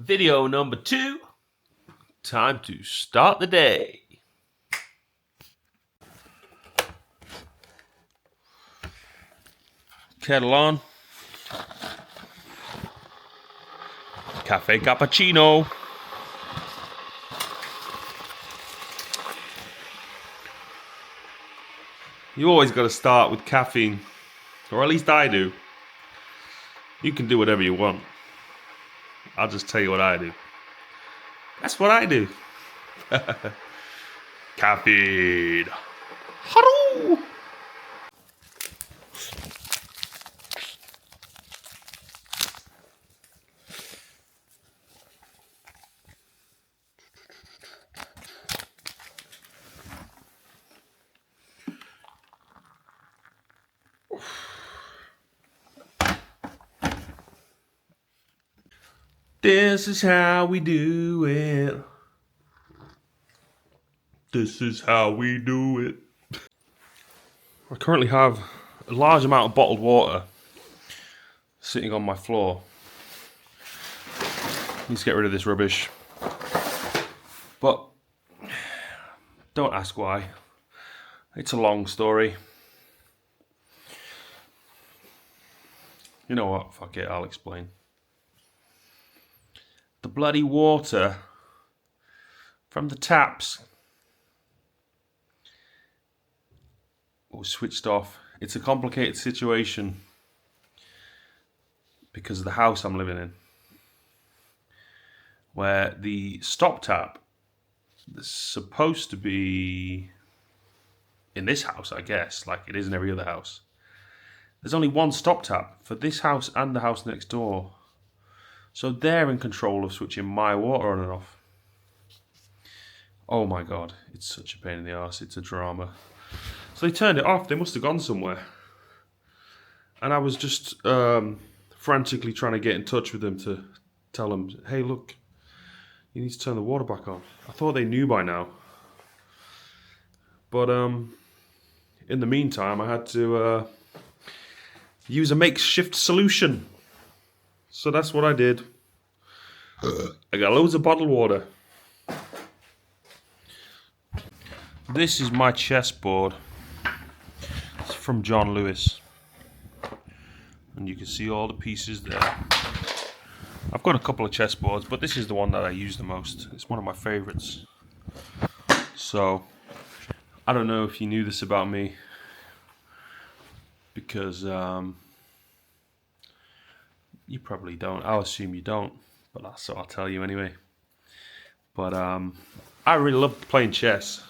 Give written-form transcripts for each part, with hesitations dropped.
Video number 2. Time to start the day. Kettle on. Cafe cappuccino. You always got to start with caffeine, or at least I do. You can do whatever you want. I'll just tell you what I do. That's what I do. Caffeine. Hello. This is how we do it. This is how we do it. I currently have a large amount of bottled water sitting on my floor. Need to get rid of this rubbish. But don't ask why. It's a long story. You know what? Fuck it, I'll explain. The bloody water from the taps was switched off. It's a complicated situation because of the house I'm living in, where the stop tap is supposed to be in this house, I guess, like it is in every other house. There's only one stop tap for this house and the house next door. So they're in control of switching my water on and off. Oh my god, it's such a pain in the arse, it's a drama. So they turned it off, they must have gone somewhere. And I was just frantically trying to get in touch with them to tell them, hey look, you need to turn the water back on. I thought they knew by now. But in the meantime, I had to use a makeshift solution. So that's what I did. I got loads of bottled water. This is my chessboard. It's from John Lewis. And you can see all the pieces there. I've got a couple of chessboards, but this is the one that I use the most. It's one of my favorites. So, I don't know if you knew this about me. Because, you probably don't. I'll assume you don't, but I'll tell you anyway. But I really love playing chess.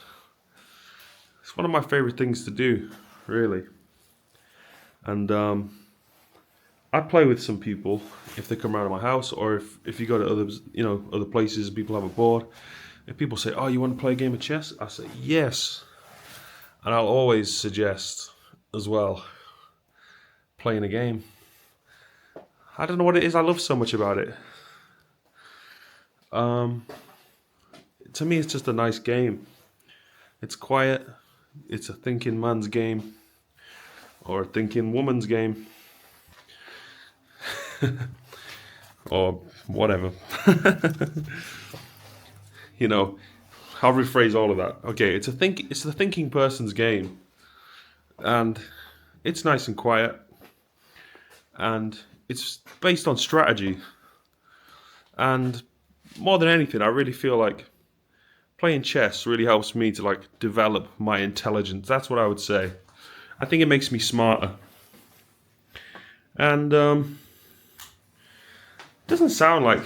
It's one of my favorite things to do, really. And I play with some people if they come around to my house, or if you go to other places, people have a board. If people say, "Oh, you want to play a game of chess?" I say, "Yes," and I'll always suggest as well playing a game. I don't know what it is I love so much about it. To me, it's just a nice game. It's quiet. It's a thinking man's game. Or a thinking woman's game. Or whatever. You know, I'll rephrase all of that. Okay, it's the thinking person's game. And it's nice and quiet. And it's based on strategy. And more than anything, I really feel like playing chess really helps me to like develop my intelligence. That's what I would say. I think it makes me smarter. And it doesn't sound like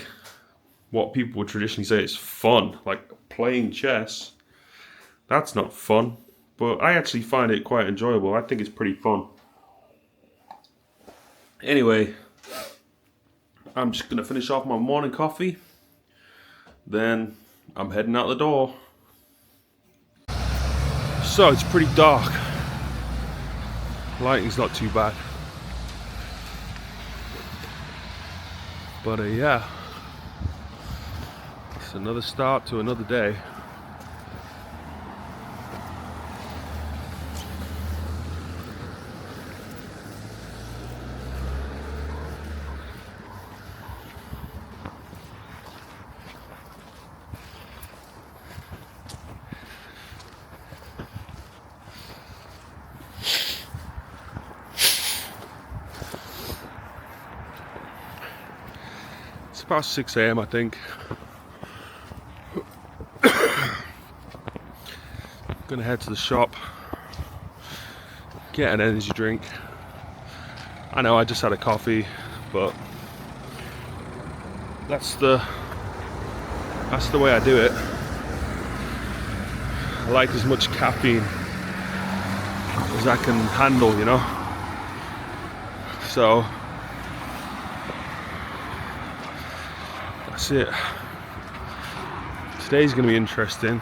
what people would traditionally say is fun. Like playing chess. That's not fun. But I actually find it quite enjoyable. I think it's pretty fun. Anyway, I'm just going to finish off my morning coffee. Then I'm heading out the door. So it's pretty dark. Lighting's not too bad. But yeah, it's another start to another day. It's about 6 AM, I think. Gonna head to the shop, get an energy drink. I know I just had a coffee, but that's the way I do it. I like as much caffeine as I can handle, you know. So that's it. Today's gonna be interesting.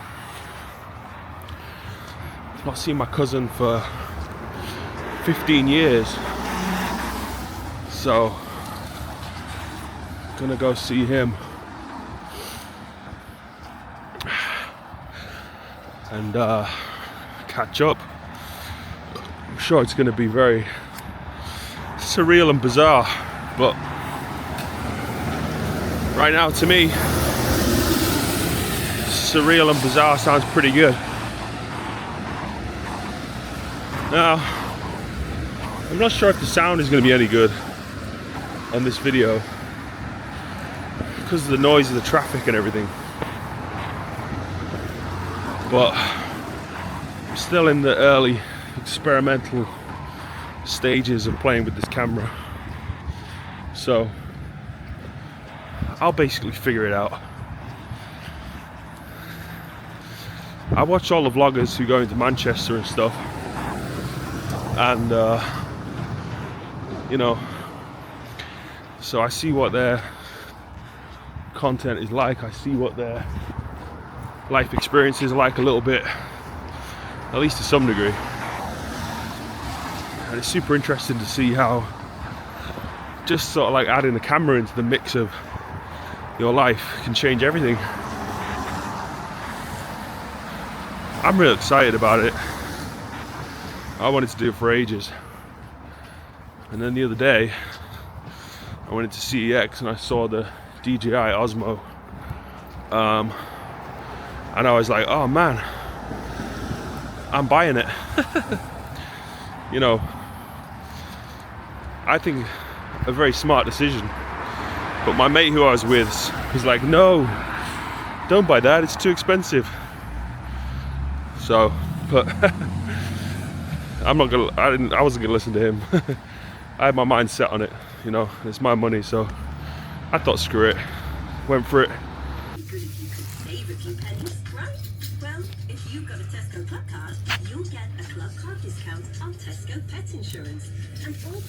I've not seen my cousin for 15 years, so gonna go see him and catch up. I'm sure it's gonna be very surreal and bizarre, but right now to me surreal and bizarre sounds pretty good. Now I'm not sure if the sound is going to be any good on this video because of the noise of the traffic and everything, but I'm still in the early experimental stages of playing with this camera, so I'll basically figure it out. I watch all the vloggers who go into Manchester and stuff, and you know, so I see what their content is like, I see what their life experience is like a little bit, at least to some degree, and it's super interesting to see how just sort of like adding a camera into the mix of your life can change everything. I'm real excited about it. I wanted to do it for ages, and then the other day I went into CEX and I saw the DJI Osmo, and I was like, oh man, I'm buying it. You know, I think a very smart decision, but my mate who I was with, he's like, no, don't buy that, it's too expensive. So, but I wasn't gonna listen to him. I had my mind set on it, you know, it's my money, so I thought screw it, went for it. Good if you could save a few pennies, right? Well, if you've got a Tesco Club card, you'll get a Club card discount on Tesco Pet Insurance. And all.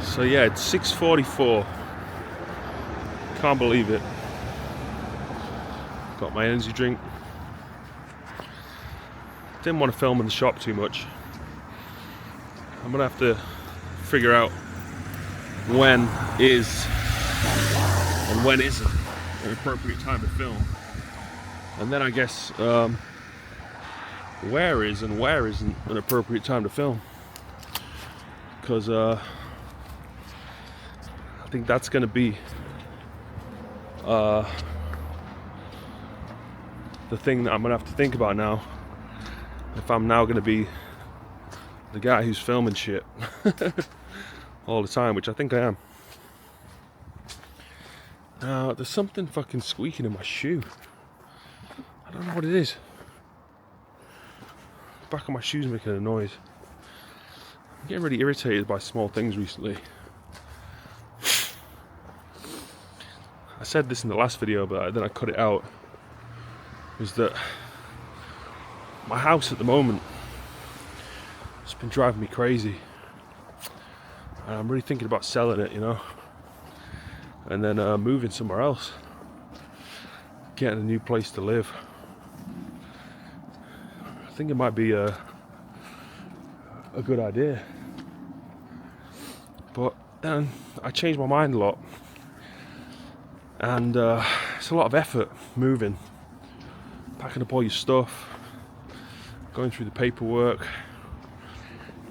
So yeah, it's 6:44. Can't believe it. Got my energy drink. Didn't want to film in the shop too much. I'm gonna have to figure out when is and when isn't an appropriate time to film, and then I guess where is and where isn't an appropriate time to film, because I think that's gonna be the thing that I'm gonna have to think about now, if I'm now gonna be the guy who's filming shit all the time, which I think I am. Now there's something fucking squeaking in my shoe. I don't know what it is. The back of my shoe's making a noise. I'm getting really irritated by small things recently. I said this in the last video, but then I cut it out. Is that my house at the moment has been driving me crazy, and I'm really thinking about selling it, you know, and then moving somewhere else, getting a new place to live. I think it might be a good idea, but then I changed my mind a lot, and it's a lot of effort moving, packing up all your stuff, going through the paperwork,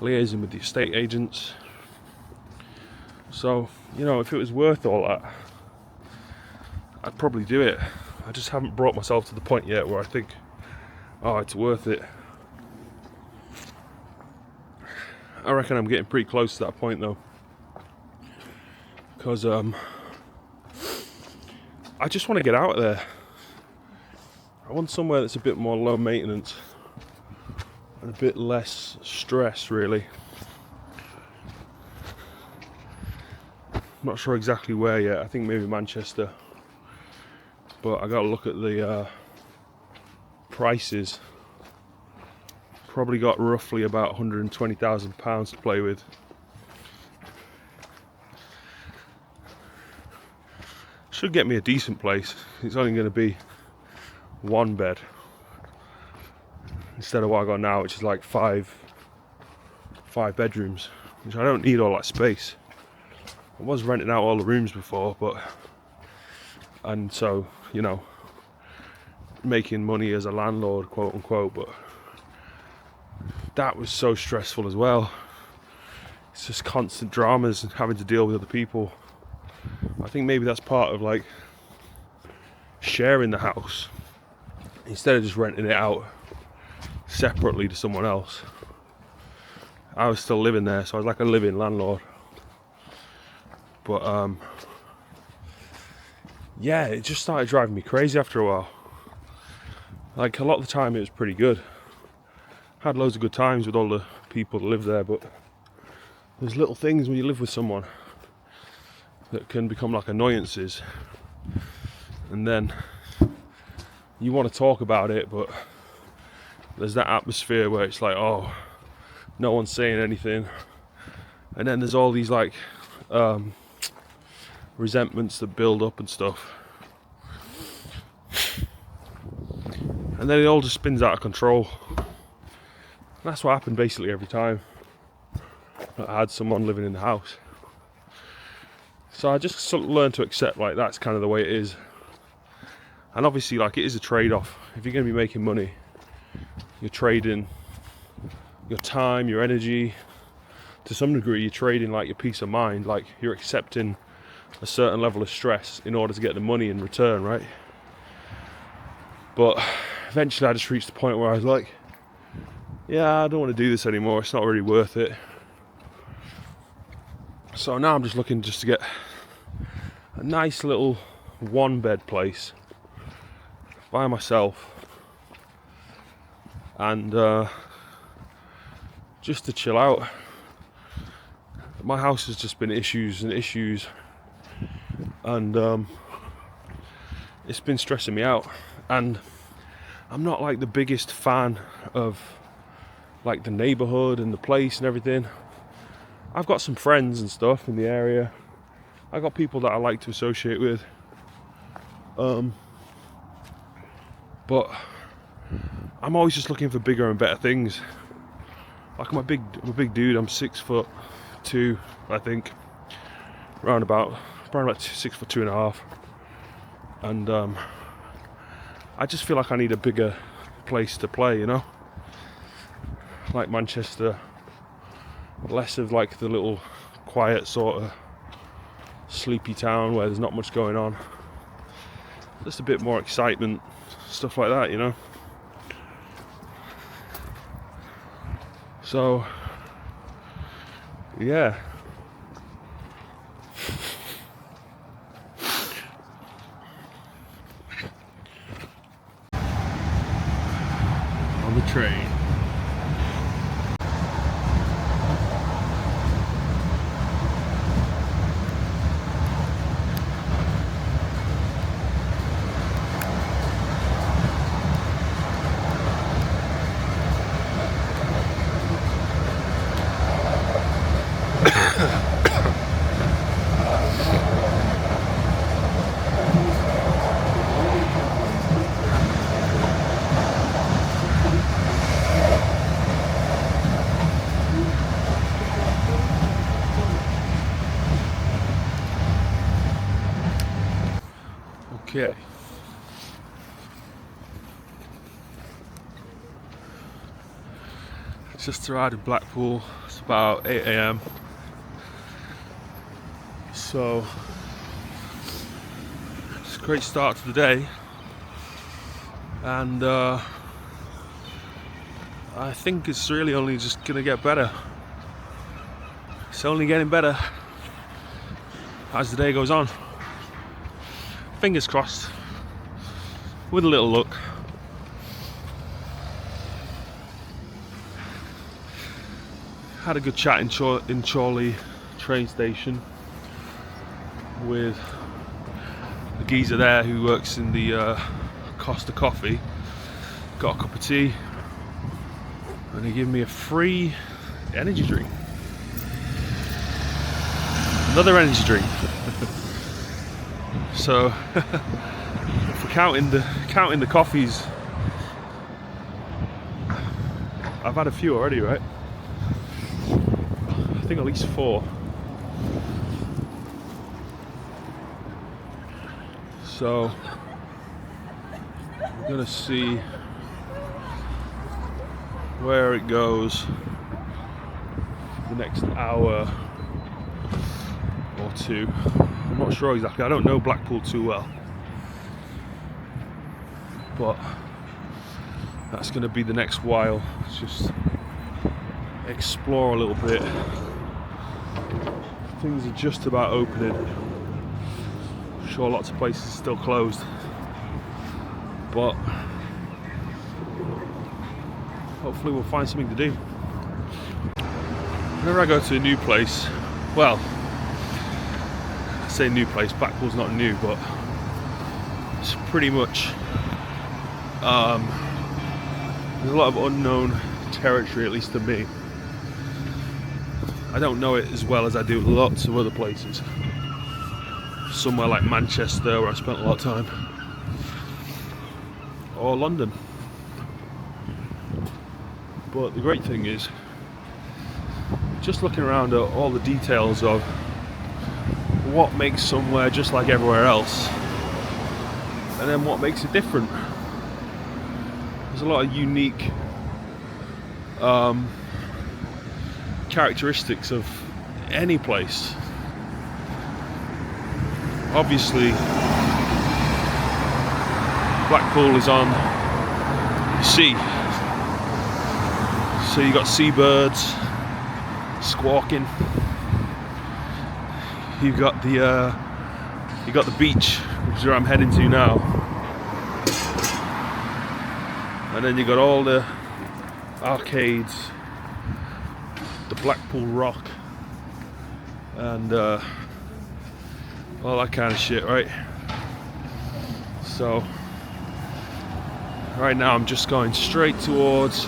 liaising with the estate agents. So, you know, if it was worth all that, I'd probably do it. I just haven't brought myself to the point yet where I think, oh, it's worth it. I reckon I'm getting pretty close to that point though, because I just want to get out of there. I want somewhere that's a bit more low maintenance and a bit less stress, really. I'm not sure exactly where yet. I think maybe Manchester, but I gotta look at the prices. Probably got roughly about £120,000 to play with. Should get me a decent place. It's only going to be one bed instead of what I got now, which is like five bedrooms, which I don't need all that space. I was renting out all the rooms before, and so, you know, making money as a landlord, quote unquote, but that was so stressful as well. It's just constant dramas and having to deal with other people. I think maybe that's part of like sharing the house instead of just renting it out separately to someone else. I was still living there, so I was like a living landlord. But yeah, it just started driving me crazy after a while. Like a lot of the time it was pretty good. Had loads of good times with all the people that live there, but there's little things when you live with someone that can become like annoyances, and then you want to talk about it, but there's that atmosphere where it's like, oh, no one's saying anything, and then there's all these like resentments that build up and stuff, and then it all just spins out of control. That's what happened basically every time I had someone living in the house. So I just sort of learned to accept like that's kind of the way it is. And obviously like it is a trade-off. If you're going to be making money, you're trading your time, your energy. To some degree you're trading like your peace of mind. Like you're accepting a certain level of stress in order to get the money in return, right? But eventually I just reached the point where I was like, yeah, I don't want to do this anymore. It's not really worth it. So now I'm just looking just to get a nice little one bed place by myself, and just to chill out. My house has just been issues and issues, and it's been stressing me out. And I'm not like the biggest fan of like the neighborhood and the place and everything. I've got some friends and stuff in the area. I got people that I like to associate with. But I'm always just looking for bigger and better things. Like I'm a big dude. I'm 6'2", I think, round about 6'2.5", and I just feel like I need a bigger place to play, you know, like Manchester. Less of like the little quiet sort of sleepy town where there's not much going on. Just a bit more excitement, stuff like that, you know. So yeah, on the train. Okay. Just arrived in Blackpool. It's about 8 AM. So it's a great start to the day, and I think it's really only just gonna get better. It's only getting better as the day goes on. Fingers crossed, with a little luck. Had a good chat in Chorley train station with the geezer there who works in the Costa Coffee. Got a cup of tea and he gave me a free energy drink. Another energy drink. So if we're counting the coffees, I've had a few already, right? I think at least 4. So we're gonna see where it goes the next hour or 2. I'm not sure exactly. I don't know Blackpool too well, but that's going to be the next while. Just explore a little bit. Things are just about opening. I'm sure lots of places are still closed, but hopefully we'll find something to do. Whenever I go to a new place, well, I say new place, Blackpool's not new, but it's pretty much there's a lot of unknown territory, at least to me. I don't know it as well as I do lots of other places. Somewhere like Manchester, where I spent a lot of time, or London. But the great thing is, just looking around at all the details of what makes somewhere just like everywhere else, and then what makes it different. There's a lot of unique characteristics of any place. Obviously, Blackpool is on the sea, so you got seabirds squawking. You got the beach, which is where I'm heading to now, and then you got all the arcades, the Blackpool Rock, and all that kind of shit, right? So right now I'm just going straight towards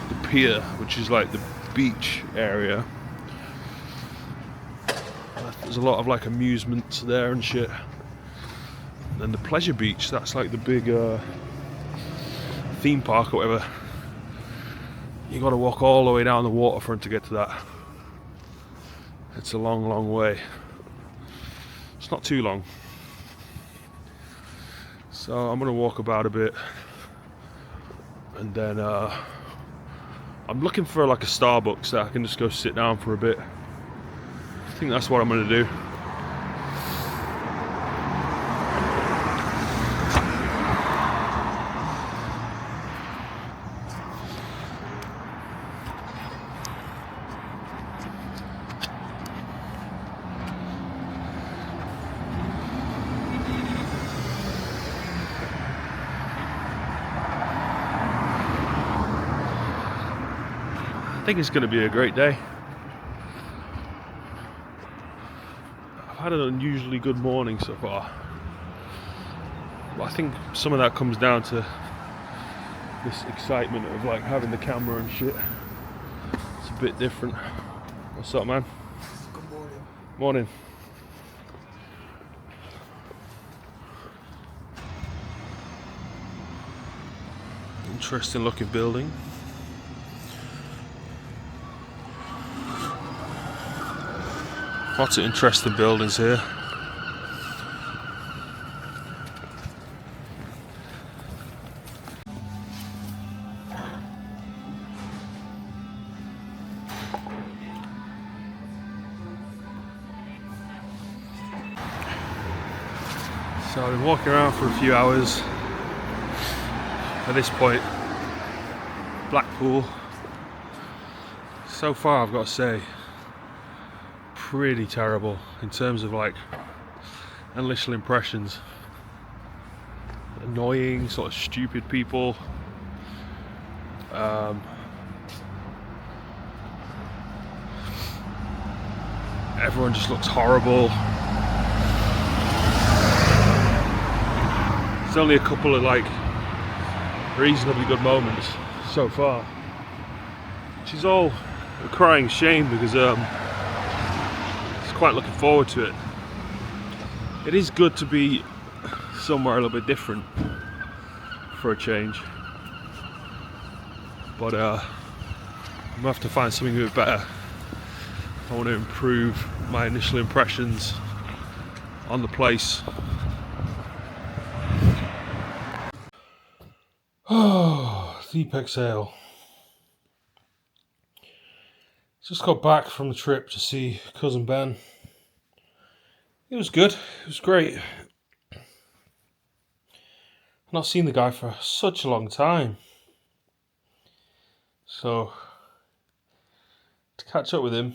the pier, which is like the beach area. There's a lot of like amusements there and shit. And then the pleasure beach, that's like the big theme park or whatever. You got to walk all the way down the waterfront to get to that. It's a long, long way. It's not too long. So I'm gonna walk about a bit, and then I'm looking for like a Starbucks that I can just go sit down for a bit. I think that's what I'm gonna do. I think it's going to be a great day. I've had an unusually good morning so far, but I think some of that comes down to this excitement of like having the camera and shit. It's a bit different. What's up, man? Good morning. Morning. Interesting looking building. Lots of interesting buildings here. So I've been walking around for a few hours. At this point, Blackpool So far, I've got to say, pretty terrible in terms of like initial impressions. Annoying, sort of stupid people. Everyone just looks horrible. There's only a couple of like reasonably good moments so far, which is all a crying shame because it's quite looking forward to it. It is good to be somewhere a little bit different for a change, but I'm gonna have to find something a bit better. I want to improve my initial impressions on the place. Oh, deep exhale. Just got back from the trip to see cousin Ben. It was good. It was great. I've not seen the guy for such a long time, so to catch up with him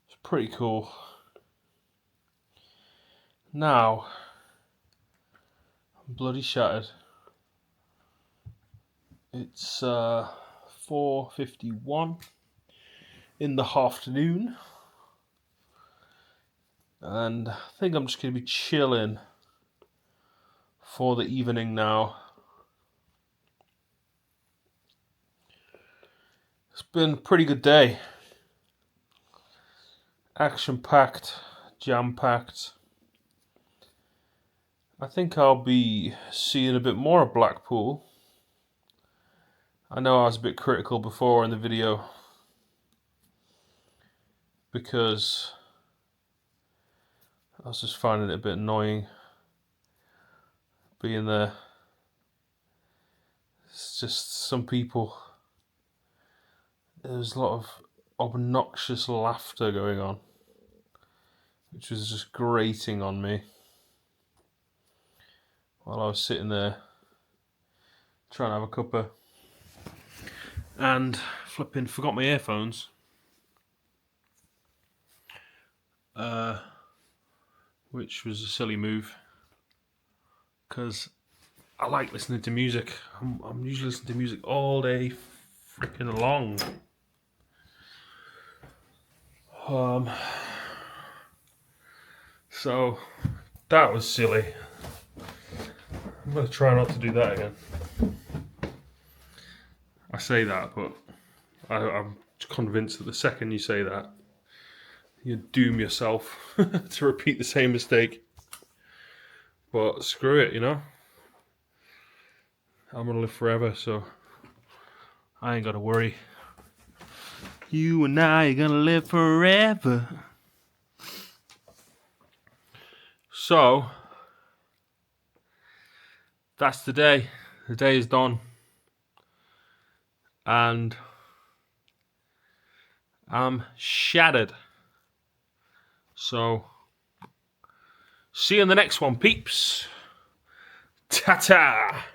was pretty cool. Now I'm bloody shattered. It's 4:51 in the afternoon, and I think I'm just going to be chilling for the evening now. It's been a pretty good day. Action-packed, jam-packed. I think I'll be seeing a bit more of Blackpool. I know I was a bit critical before in the video because I was just finding it a bit annoying being there. It's just some people, there's a lot of obnoxious laughter going on, which was just grating on me while I was sitting there trying to have a cuppa and flipping forgot my earphones. Which was a silly move because I like listening to music. I'm usually listening to music all day freaking long. So that was silly. I'm gonna try not to do that again. I say that, but I'm convinced that the second you say that, you doom yourself to repeat the same mistake. But screw it, you know. I'm gonna live forever, so I ain't gotta worry. You and I are gonna live forever. So that's the day. The day is done. And I'm shattered. So see you in the next one, peeps. Ta-ta!